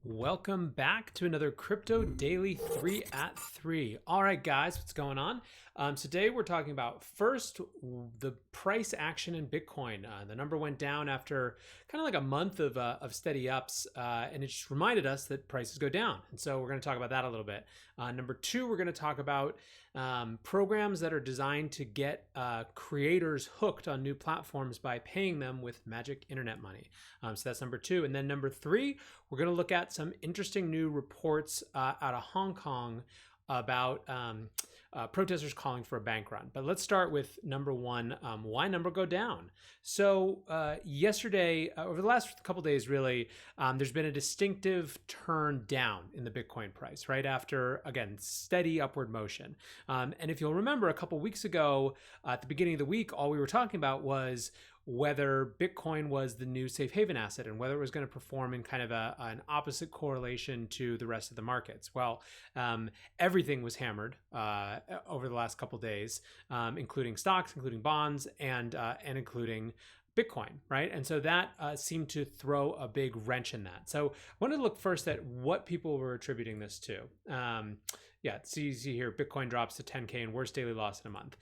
Welcome back to another Crypto Daily 3 at 3. All right, guys, what's going on? Today we're talking about first the price action in Bitcoin. The number went down after kind of like a month of steady ups, and it just reminded us that prices go down. And so we're going to talk about that a little bit. Number two, we're going to talk about programs that are designed to get creators hooked on new platforms by paying them with magic internet money. So that's number two. And then number three, we're going to look at some interesting new reports out of Hong Kong about protesters calling for a bank run. But let's start with number one, why number go down? So yesterday, over the last couple days, really, there's been a distinctive turn down in the Bitcoin price, right after, again, steady upward motion. And if you'll remember, a couple weeks ago, at the beginning of the week, all we were talking about was whether Bitcoin was the new safe haven asset and whether it was going to perform in kind of an opposite correlation to the rest of the markets. Well, everything was hammered over the last couple of days, including stocks, including bonds, and including Bitcoin, right? And so that seemed to throw a big wrench in that. So I wanted to look first at what people were attributing this to. Yeah, it's easy here. Bitcoin drops to 10K and worst daily loss in a month.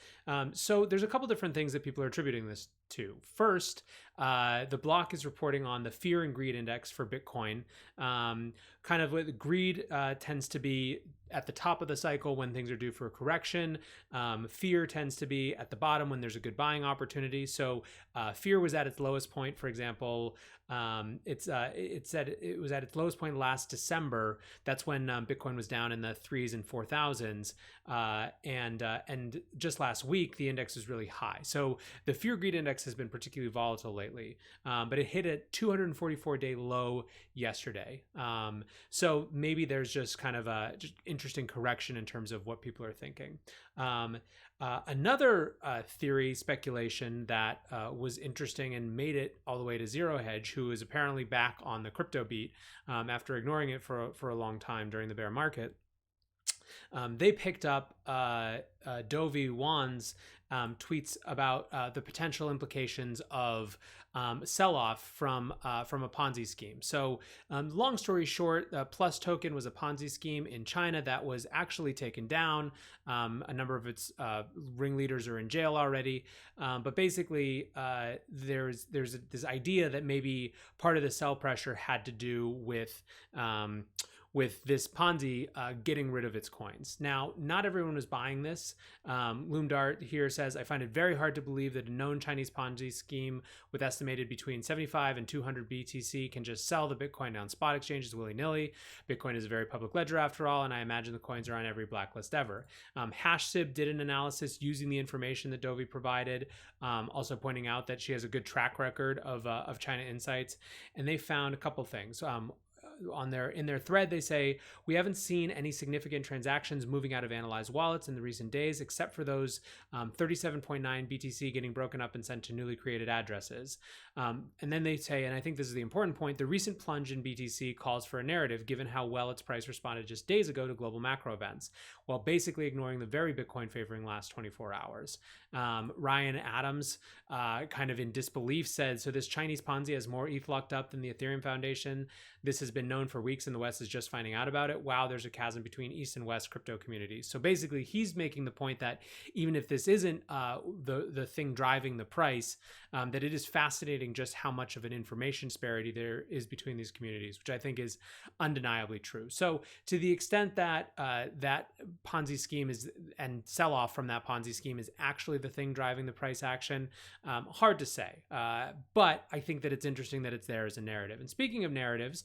So there's a couple different things that people are attributing this to. First, the block is reporting on the fear and greed index for Bitcoin. Kind of with greed tends to be at the top of the cycle when things are due for a correction. Fear tends to be at the bottom when there's a good buying opportunity. So fear was at its lowest point, for example. It said it was at its lowest point last December. That's when Bitcoin was down in the 3s and 4,000s. And just last week, the index was really high. So the fear greed index has been particularly volatile lately, but it hit a 244-day low yesterday. So maybe there's just kind of a just interesting correction in terms of what people are thinking. Another theory speculation that was interesting and made it all the way to Zero Hedge, who is apparently back on the crypto beat after ignoring it for a long time during the bear market. They picked up Dovey Wan's tweets about the potential implications of sell-off from a Ponzi scheme. So long story short, Plus token was a Ponzi scheme in China that was actually taken down. A number of its ringleaders are in jail already. But basically, there's this idea that maybe part of the sell pressure had to do with this Ponzi getting rid of its coins. Now, not everyone was buying this. Loomdart here says, I find it very hard to believe that a known Chinese Ponzi scheme with estimated between 75 and 200 BTC can just sell the Bitcoin on spot exchanges willy-nilly. Bitcoin is a very public ledger after all, and I imagine the coins are on every blacklist ever. HashSib did an analysis using the information that Dovey provided, also pointing out that she has a good track record of China insights, and they found a couple things. In their thread, they say, we haven't seen any significant transactions moving out of analyzed wallets in the recent days, except for those 37.9 BTC getting broken up and sent to newly created addresses. And then they say, and I think this is the important point, the recent plunge in BTC calls for a narrative given how well its price responded just days ago to global macro events, while basically ignoring the very Bitcoin favoring last 24 hours. Ryan Adams, kind of in disbelief, said, so this Chinese Ponzi has more ETH locked up than the Ethereum Foundation. This has been known for weeks and the West is just finding out about it. Wow, there's a chasm between East and West crypto communities. So basically, he's making the point that even if this isn't the thing driving the price, that it is fascinating just how much of an information disparity there is between these communities, which I think is undeniably true. So to the extent that that Ponzi scheme is and sell off from that Ponzi scheme is actually the thing driving the price action, hard to say. But I think that it's interesting that it's there as a narrative. And speaking of narratives,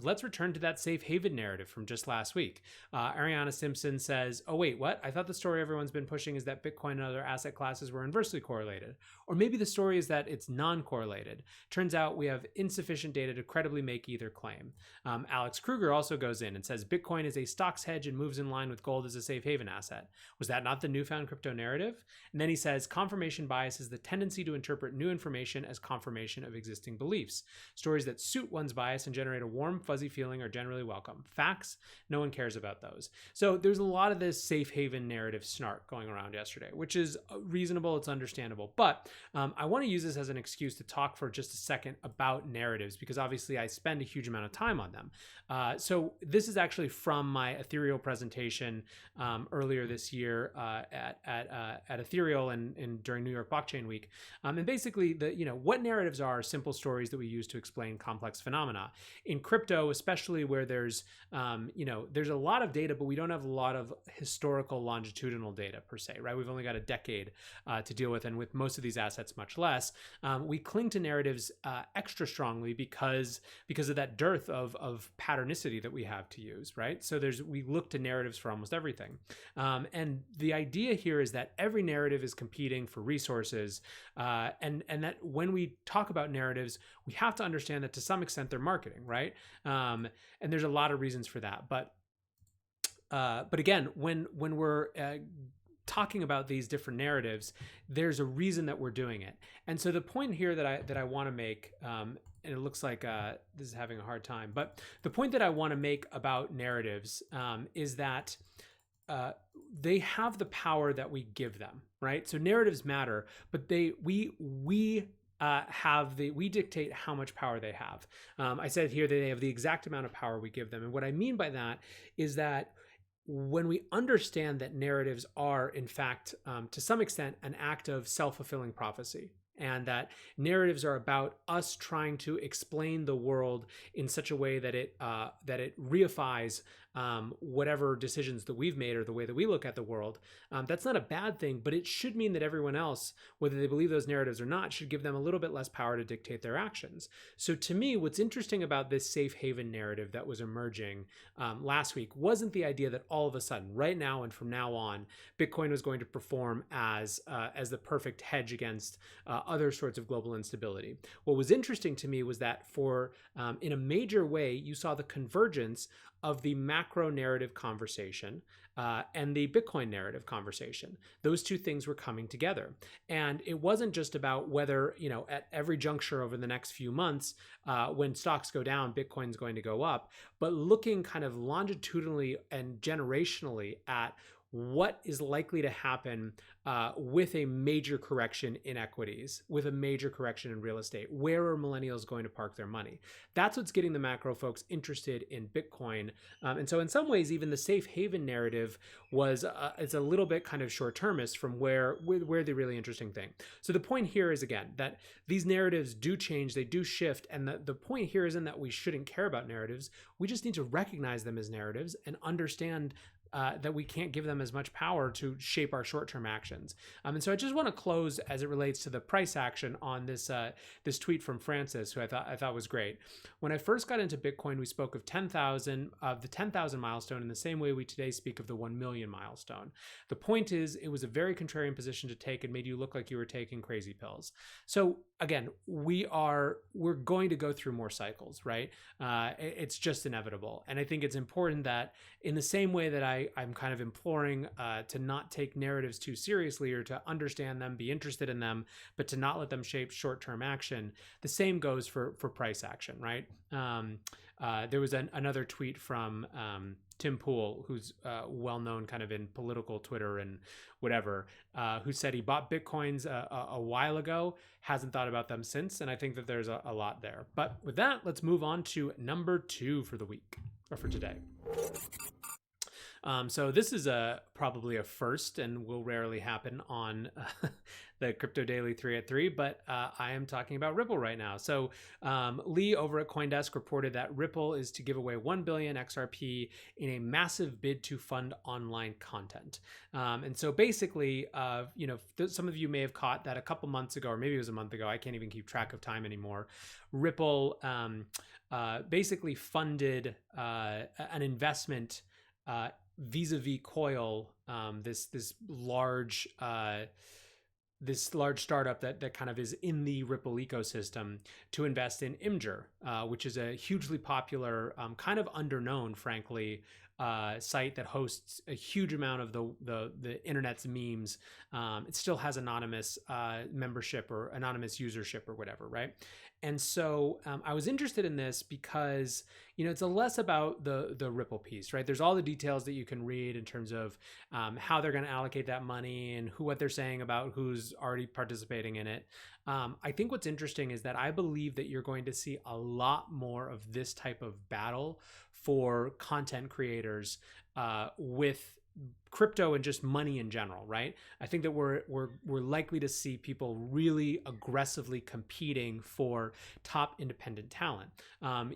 let's return to that safe haven narrative from just last week. Ariana Simpson says, oh, wait, what? I thought the story everyone's been pushing is that Bitcoin and other asset classes were inversely correlated. Or maybe the story is that it's non-correlated. Turns out we have insufficient data to credibly make either claim. Alex Kruger also goes in and says Bitcoin is a stocks hedge and moves in line with gold as a safe haven asset. Was that not the newfound crypto narrative? And then he says confirmation bias is the tendency to interpret new information as confirmation of existing beliefs. Stories that suit one's bias and generate a warm, fuzzy fuzzy feeling are generally welcome. Facts, no one cares about those. So there's a lot of this safe haven narrative snark going around yesterday, which is reasonable, it's understandable. But I want to use this as an excuse to talk for just a second about narratives, because obviously I spend a huge amount of time on them. So this is actually from my Ethereal presentation earlier this year at Ethereal and during New York Blockchain Week. And basically, what narratives are simple stories that we use to explain complex phenomena. In crypto, especially where there's a lot of data, but we don't have a lot of historical longitudinal data per se, right? We've only got a decade to deal with, and with most of these assets, much less. We cling to narratives extra strongly because of that dearth of patternicity that we have to use, right? So we look to narratives for almost everything. And the idea here is that every narrative is competing for resources, and that when we talk about narratives, we have to understand that to some extent they're marketing, right? And there's a lot of reasons for that. But again, when we're talking about these different narratives, there's a reason that we're doing it. And so the point here that I want to make, and it looks like this is having a hard time, but the point that I want to make about narratives is that they have the power that we give them, right? So narratives matter, but we dictate how much power they have. I said here that they have the exact amount of power we give them. And what I mean by that is that when we understand that narratives are, in fact, to some extent, an act of self-fulfilling prophecy, and that narratives are about us trying to explain the world in such a way that it reifies whatever decisions that we've made or the way that we look at the world, that's not a bad thing, but it should mean that everyone else, whether they believe those narratives or not, should give them a little bit less power to dictate their actions. So to me, what's interesting about this safe haven narrative that was emerging last week wasn't the idea that all of a sudden, right now and from now on, Bitcoin was going to perform as the perfect hedge against other sorts of global instability. What was interesting to me was that in a major way, you saw the convergence of the macro narrative conversation and the Bitcoin narrative conversation. Those two things were coming together. And it wasn't just about whether, at every juncture over the next few months, when stocks go down, Bitcoin's going to go up, but looking kind of longitudinally and generationally at what is likely to happen with a major correction in equities, with a major correction in real estate. Where are millennials going to park their money? That's what's getting the macro folks interested in Bitcoin. And so in some ways, even the safe haven narrative it's a little bit kind of short-termist from where the really interesting thing. So the point here is, again, that these narratives do change, they do shift. And the point here isn't that we shouldn't care about narratives. We just need to recognize them as narratives and understand that we can't give them as much power to shape our short-term actions. And so I just want to close as it relates to the price action on this tweet from Francis, who I thought was great. When I first got into Bitcoin, we spoke of the 10,000 milestone in the same way we today speak of the 1 million milestone. The point is, it was a very contrarian position to take and made you look like you were taking crazy pills. So again, we're going to go through more cycles, right? It's just inevitable. And I think it's important that in the same way that I'm kind of imploring to not take narratives too seriously or to understand them, be interested in them, but to not let them shape short-term action, the same goes for price action, right? There was another tweet from Tim Pool, who's well-known kind of in political Twitter and whatever, who said he bought Bitcoins a while ago, hasn't thought about them since, and I think that there's a lot there. But with that, let's move on to number 2 for the week, or for today. So this is probably a first and will rarely happen on the Crypto Daily 3 at 3, but I am talking about Ripple right now. So Lee over at CoinDesk reported that Ripple is to give away 1 billion XRP in a massive bid to fund online content. And so basically, some of you may have caught that a couple months ago, or maybe it was a month ago, I can't even keep track of time anymore. Ripple basically funded an investment vis-a-vis Coil, this large startup that kind of is in the Ripple ecosystem, to invest in Imgur, which is a hugely popular, kind of underknown, frankly, site that hosts a huge amount of the internet's memes. It still has anonymous membership or anonymous usership or whatever, right? And so I was interested in this because, it's a less about the Ripple piece, right? There's all the details that you can read in terms of how they're going to allocate that money and what they're saying about who's already participating in it. I think what's interesting is that I believe that you're going to see a lot more of this type of battle for content creators with crypto and just money in general, right? I think that we're likely to see people really aggressively competing for top independent talent.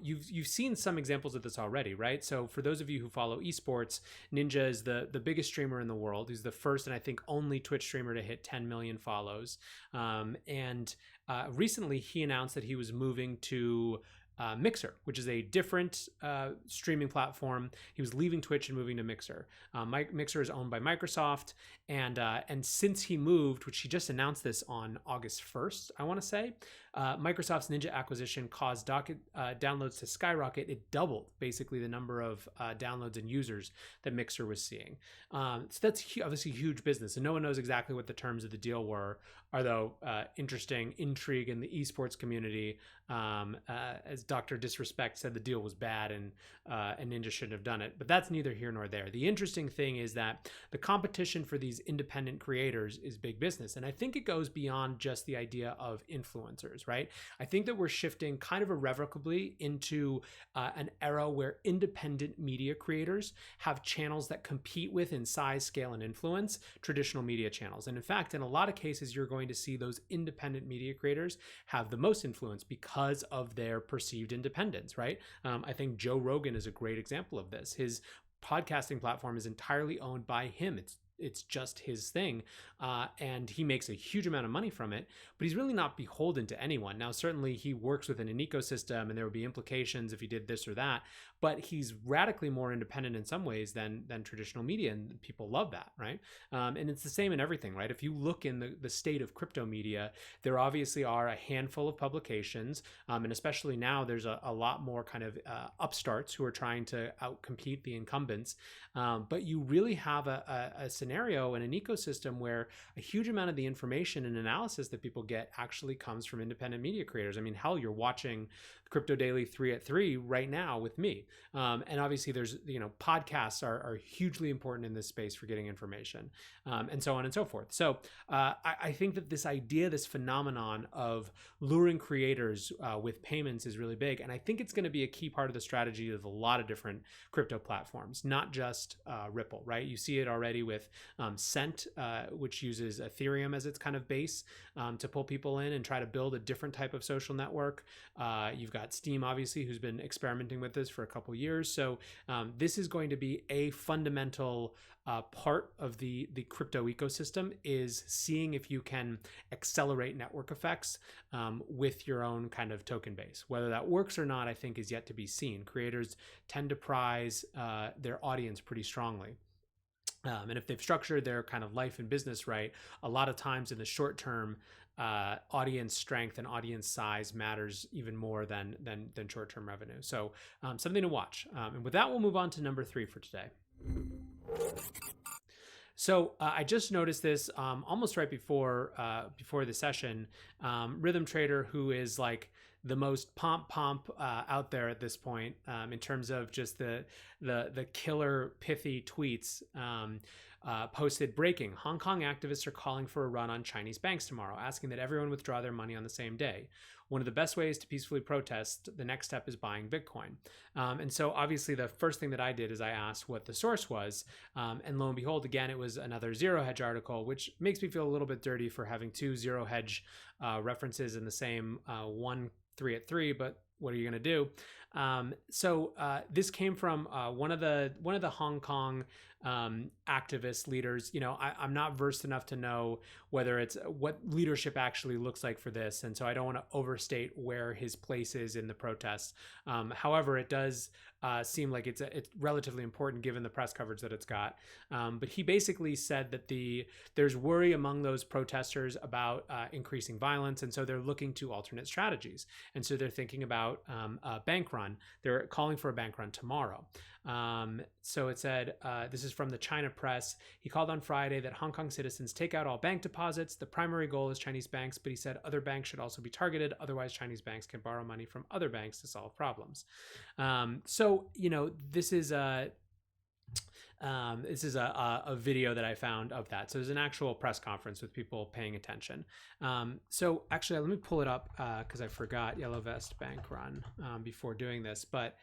You've seen some examples of this already, right? So for those of you who follow esports, Ninja is the biggest streamer in the world. He's the first and I think only Twitch streamer to hit 10 million follows. Recently he announced that he was moving to Mixer, which is a different streaming platform. He was leaving Twitch and moving to Mixer. Mixer is owned by Microsoft, and since he moved, which he just announced this on August 1st, I want to say, Microsoft's Ninja acquisition caused downloads to skyrocket. It doubled basically the number of downloads and users that Mixer was seeing. So that's obviously huge business, and no one knows exactly what the terms of the deal were. Although interesting intrigue in the esports community, as Dr. Disrespect said, the deal was bad and Ninja shouldn't have done it. But that's neither here nor there. The interesting thing is that the competition for these independent creators is big business, and I think it goes beyond just the idea of influencers, right? I think that we're shifting kind of irrevocably into an era where independent media creators have channels that compete with in size, scale, and influence traditional media channels. And in fact, in a lot of cases, you're going to see those independent media creators have the most influence because of their perceived independence, right? I think Joe Rogan is a great example of this. His podcasting platform is entirely owned by him. It's just his thing, and he makes a huge amount of money from it, but he's really not beholden to anyone. Now, certainly he works within an ecosystem and there would be implications if he did this or that, but he's radically more independent in some ways than traditional media, and people love that, right? And it's the same in everything, right? If you look in the state of crypto media, there obviously are a handful of publications, and especially now there's a lot more kind of upstarts who are trying to outcompete the incumbents, but you really have a scenario and an ecosystem where a huge amount of the information and analysis that people get actually comes from independent media creators. I mean, hell, you're watching Crypto Daily 3 at 3 right now with me. And obviously there's, podcasts are hugely important in this space for getting information, and so on and so forth. So I think that this idea, this phenomenon of luring creators with payments is really big. And I think it's going to be a key part of the strategy of a lot of different crypto platforms, not just Ripple, right? You see it already with Cent, which uses Ethereum as its kind of base to pull people in and try to build a different type of social network. You've got Steam, obviously, who's been experimenting with this for a couple years. So this is going to be a fundamental part of the crypto ecosystem, is seeing if you can accelerate network effects with your own kind of token base. Whether that works or not, I think, is yet to be seen. Creators tend to prize their audience pretty strongly. And if they've structured their kind of life and business right, a lot of times in the short term, audience strength and audience size matters even more than short-term revenue. So something to watch. And with that, we'll move on to number 3 for today. So I just noticed this almost right before the session. Rhythm Trader, who is like the most pomp out there at this point in terms of just the killer pithy tweets, posted breaking: Hong Kong activists are calling for a run on Chinese banks tomorrow, asking that everyone withdraw their money on the same day. One of the best ways to peacefully protest, the next step is buying Bitcoin. And so obviously the first thing that I did is I asked what the source was. And lo and behold, again, it was another Zero Hedge article, which makes me feel a little bit dirty for having 2 Zero Hedge references in the same 1 3 at 3, but what are you going to do? So this came from one of the Hong Kong activist leaders. I'm not versed enough to know whether it's what leadership actually looks like for this, and so I don't want to overstate where his place is in the protests. However, it does seem like it's relatively important given the press coverage that it's got. But he basically said that there's worry among those protesters about increasing violence, and so they're looking to alternate strategies. And so they're thinking about bank run. They're calling for a bank run tomorrow. So it said, this is from the China press. He called on Friday that Hong Kong citizens take out all bank deposits. The primary goal is Chinese banks, but he said other banks should also be targeted. Otherwise, Chinese banks can borrow money from other banks to solve problems. So, this is a video that I found of that. So there's an actual press conference with people paying attention. So actually, let me pull it up because I forgot Yellow Vest Bank Run before doing this. But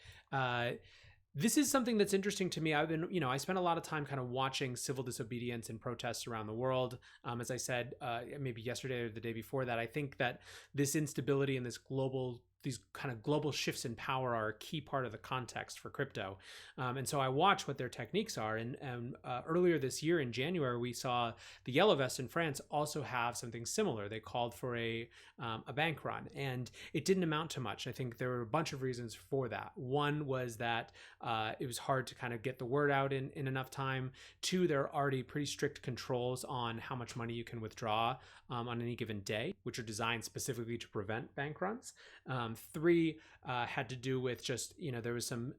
this is something that's interesting to me. I've been, I spent a lot of time kind of watching civil disobedience and protests around the world. As I said, maybe yesterday or the day before that, I think that this instability and these kind of global shifts in power are a key part of the context for crypto. And so I watch what their techniques are. And earlier this year in January, we saw the Yellow Vest in France also have something similar. They called for a bank run, and it didn't amount to much. I think there were a bunch of reasons for that. One was that it was hard to kind of get the word out in enough time. Two, there are already pretty strict controls on how much money you can withdraw on any given day, which are designed specifically to prevent bank runs. Three had to do with just, there was some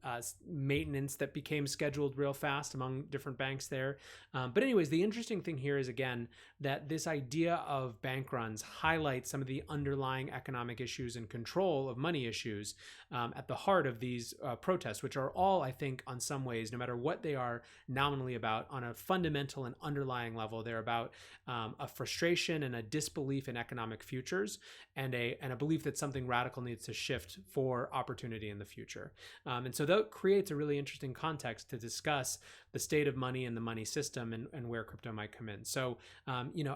maintenance that became scheduled real fast among different banks there. But anyways, the interesting thing here is, again, that this idea of bank runs highlights some of the underlying economic issues and control of money issues at the heart of these protests, which are all, I think, on some ways, no matter what they are nominally about, on a fundamental and underlying level, they're about a frustration and a disbelief in economic futures and a belief that something radical needs to shift for opportunity in the future. And so that creates a really interesting context to discuss the state of money and the money system and where crypto might come in. So,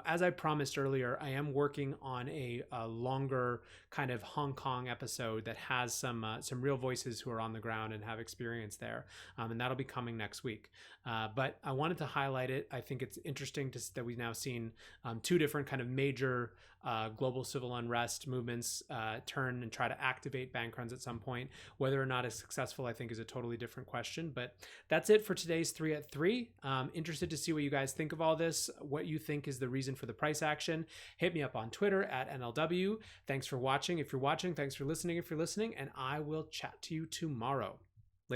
as I promised earlier, I am working on a longer kind of Hong Kong episode that has some real voices who are on the ground and have experience there. And that'll be coming next week. But I wanted to highlight it. I think it's interesting that we've now seen two different kind of major global civil unrest movements turn and try to activate bank runs at some point. Whether or not it's successful, I think, is a totally different question. But that's it for today's 3 at 3. Interested to see what you guys think of all this, what you think is the reason for the price action. Hit me up on Twitter at NLW. Thanks for watching. If you're watching, thanks for listening if you're listening, and I will chat to you tomorrow.